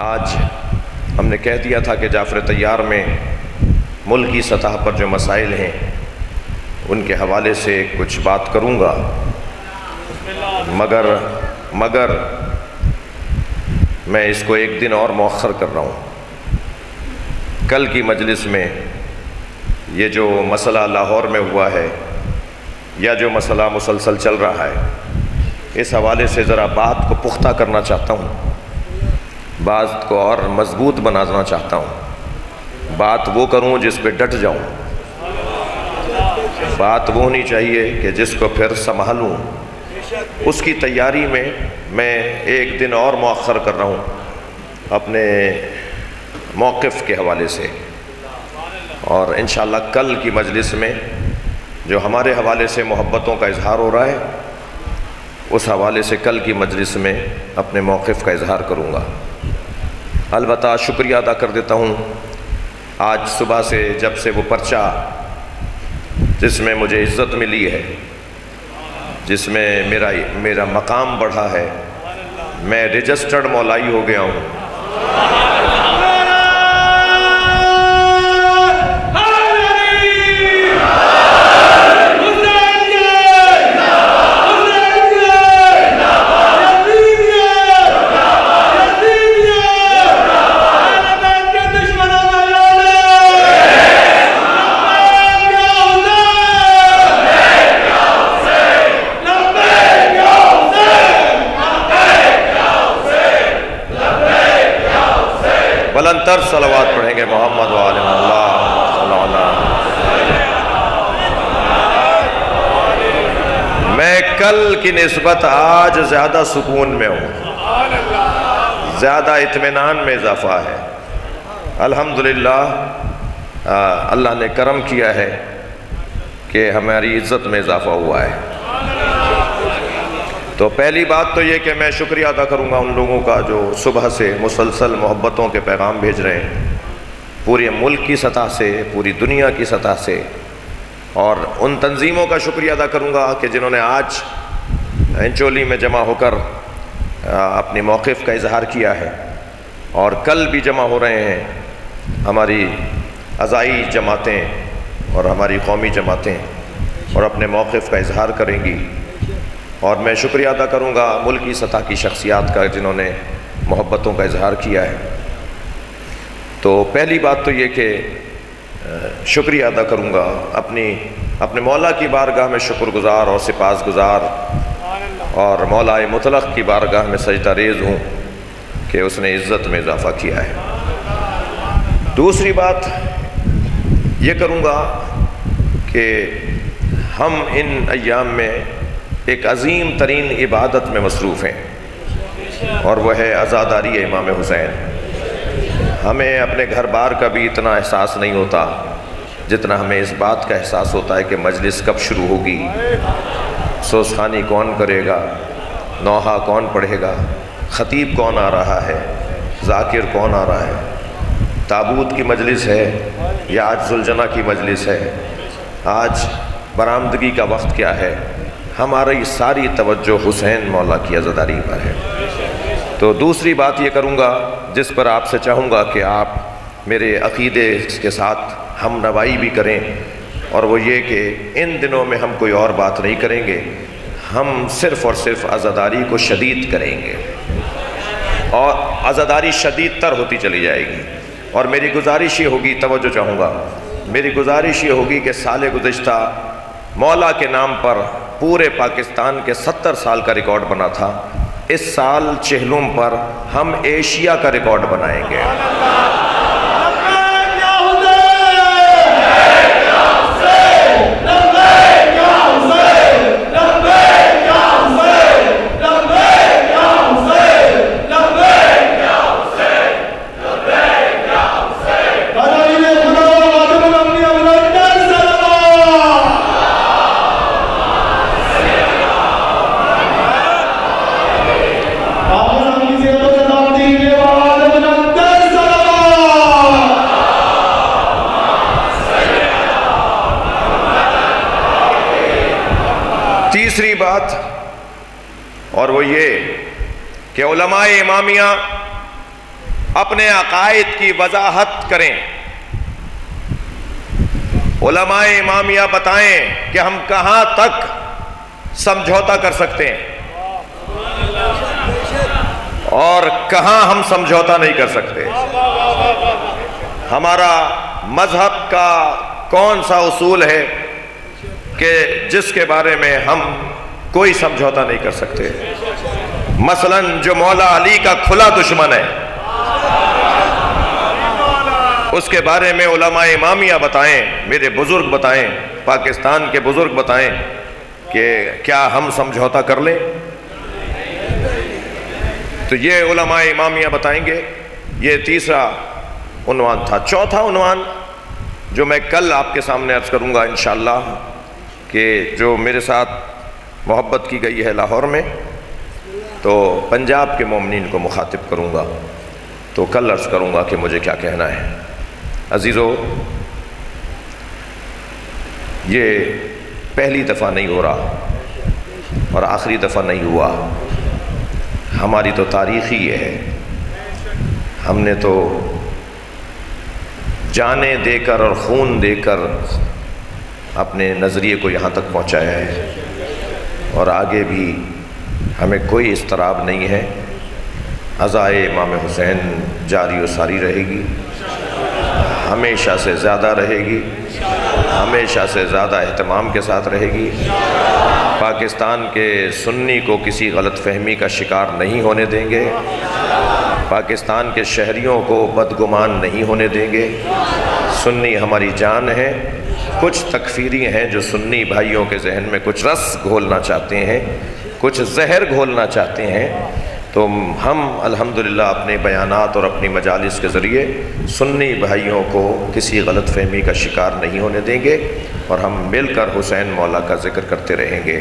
آج ہم نے کہہ دیا تھا کہ جعفر طیار میں ملک کی سطح پر جو مسائل ہیں ان کے حوالے سے کچھ بات کروں گا، مگر میں اس کو ایک دن اور مؤخر کر رہا ہوں۔ کل کی مجلس میں یہ جو مسئلہ لاہور میں ہوا ہے یا جو مسئلہ مسلسل چل رہا ہے، اس حوالے سے ذرا بات کو پختہ کرنا چاہتا ہوں، بات کو اور مضبوط بنانا چاہتا ہوں۔ بات وہ کروں جس پہ ڈٹ جاؤں، بات وہ ہونی چاہیے کہ جس کو پھر سنبھالوں۔ اس کی تیاری میں ایک دن اور مؤخر کر رہا ہوں اپنے موقف کے حوالے سے، اور انشاءاللہ کل کی مجلس میں جو ہمارے حوالے سے محبتوں کا اظہار ہو رہا ہے اس حوالے سے کل کی مجلس میں اپنے موقف کا اظہار کروں گا۔ البتہ شکریہ ادا کر دیتا ہوں، آج صبح سے جب سے وہ پرچہ جس میں مجھے عزت ملی ہے، جس میں میرا مقام بڑھا ہے، میں رجسٹرڈ مولائی ہو گیا ہوں۔ بلندتر صلوات پڑھیں گے محمد وآل اللہ صلی اللہ علیہ وسلم۔ میں کل کی نسبت آج زیادہ سکون میں ہوں، زیادہ اطمینان میں اضافہ ہے۔ الحمدللہ اللہ نے کرم کیا ہے کہ ہماری عزت میں اضافہ ہوا ہے۔ تو پہلی بات تو یہ کہ میں شکریہ ادا کروں گا ان لوگوں کا جو صبح سے مسلسل محبتوں کے پیغام بھیج رہے ہیں، پورے ملک کی سطح سے، پوری دنیا کی سطح سے، اور ان تنظیموں کا شکریہ ادا کروں گا کہ جنہوں نے آج انچولی میں جمع ہو کر اپنی موقف کا اظہار کیا ہے، اور کل بھی جمع ہو رہے ہیں ہماری عزائی جماعتیں اور ہماری قومی جماعتیں، اور اپنے موقف کا اظہار کریں گی۔ اور میں شکریہ ادا کروں گا ملکی سطح کی شخصیات کا جنہوں نے محبتوں کا اظہار کیا ہے۔ تو پہلی بات تو یہ کہ شکریہ ادا کروں گا، اپنے مولا کی بارگاہ میں شکر گزار اور سپاس گزار، اور مولا مطلق کی بارگاہ میں سجدہ ریز ہوں کہ اس نے عزت میں اضافہ کیا ہے۔ دوسری بات یہ کروں گا کہ ہم ان ایام میں ایک عظیم ترین عبادت میں مصروف ہیں، اور وہ ہے عزاداری امام حسین۔ ہمیں اپنے گھر بار کا بھی اتنا احساس نہیں ہوتا جتنا ہمیں اس بات کا احساس ہوتا ہے کہ مجلس کب شروع ہوگی، سوز خوانی کون کرے گا، نوحہ کون پڑھے گا، خطیب کون آ رہا ہے، ذاکر کون آ رہا ہے، تابوت کی مجلس ہے یا آج ذوالجناح کی مجلس ہے، آج برآمدگی کا وقت کیا ہے۔ ہماری ساری توجہ حسین مولا کی عزاداری پر ہے۔ تو دوسری بات یہ کروں گا جس پر آپ سے چاہوں گا کہ آپ میرے عقیدے کے ساتھ ہم نوائی بھی کریں، اور وہ یہ کہ ان دنوں میں ہم کوئی اور بات نہیں کریں گے، ہم صرف اور صرف عزاداری کو شدید کریں گے، اور عزاداری شدید تر ہوتی چلی جائے گی۔ اور میری گزارش یہ ہوگی، توجہ چاہوں گا، میری گزارش یہ ہوگی کہ سال گزشتہ مولا کے نام پر پورے پاکستان کے 70 سال کا ریکارڈ بنا تھا، اس سال چہلم پر ہم ایشیا کا ریکارڈ بنائیں گے۔ تیسری بات اور وہ یہ کہ علماء امامیہ اپنے عقائد کی وضاحت کریں، علماء امامیہ بتائیں کہ ہم کہاں تک سمجھوتا کر سکتے ہیں اور کہاں ہم سمجھوتا نہیں کر سکتے۔ ہمارا مذہب کا کون سا اصول ہے کہ جس کے بارے میں ہم کوئی سمجھوتا نہیں کر سکتے؟ مثلاً جو مولا علی کا کھلا دشمن ہے، اس کے بارے میں علماء امامیہ بتائیں، میرے بزرگ بتائیں، پاکستان کے بزرگ بتائیں کہ کیا ہم سمجھوتا کر لیں؟ تو یہ علماء امامیہ بتائیں گے۔ یہ تیسرا عنوان تھا۔ چوتھا عنوان جو میں کل آپ کے سامنے عرض کروں گا انشاءاللہ، کہ جو میرے ساتھ محبت کی گئی ہے لاہور میں، تو پنجاب کے مومنین کو مخاطب کروں گا، تو کل عرض کروں گا کہ مجھے کیا کہنا ہے۔ عزیزو، یہ پہلی دفعہ نہیں ہو رہا اور آخری دفعہ نہیں ہوا، ہماری تو تاریخ ہی یہ ہے۔ ہم نے تو جانیں دے کر اور خون دے کر اپنے نظریے کو یہاں تک پہنچایا ہے، اور آگے بھی ہمیں کوئی اضطراب نہیں ہے۔ عزائے امام حسین جاری و ساری رہے گی، ہمیشہ سے زیادہ رہے گی، ہمیشہ سے زیادہ اہتمام کے ساتھ رہے گی۔ پاکستان کے سنی کو کسی غلط فہمی کا شکار نہیں ہونے دیں گے، پاکستان کے شہریوں کو بدگمان نہیں ہونے دیں گے۔ سنی ہماری جان ہے۔ کچھ تکفیری ہیں جو سنی بھائیوں کے ذہن میں کچھ رس گھولنا چاہتے ہیں، کچھ زہر گھولنا چاہتے ہیں، تو ہم الحمدللہ اپنے بیانات اور اپنی مجالس کے ذریعے سنی بھائیوں کو کسی غلط فہمی کا شکار نہیں ہونے دیں گے، اور ہم مل کر حسین مولا کا ذکر کرتے رہیں گے۔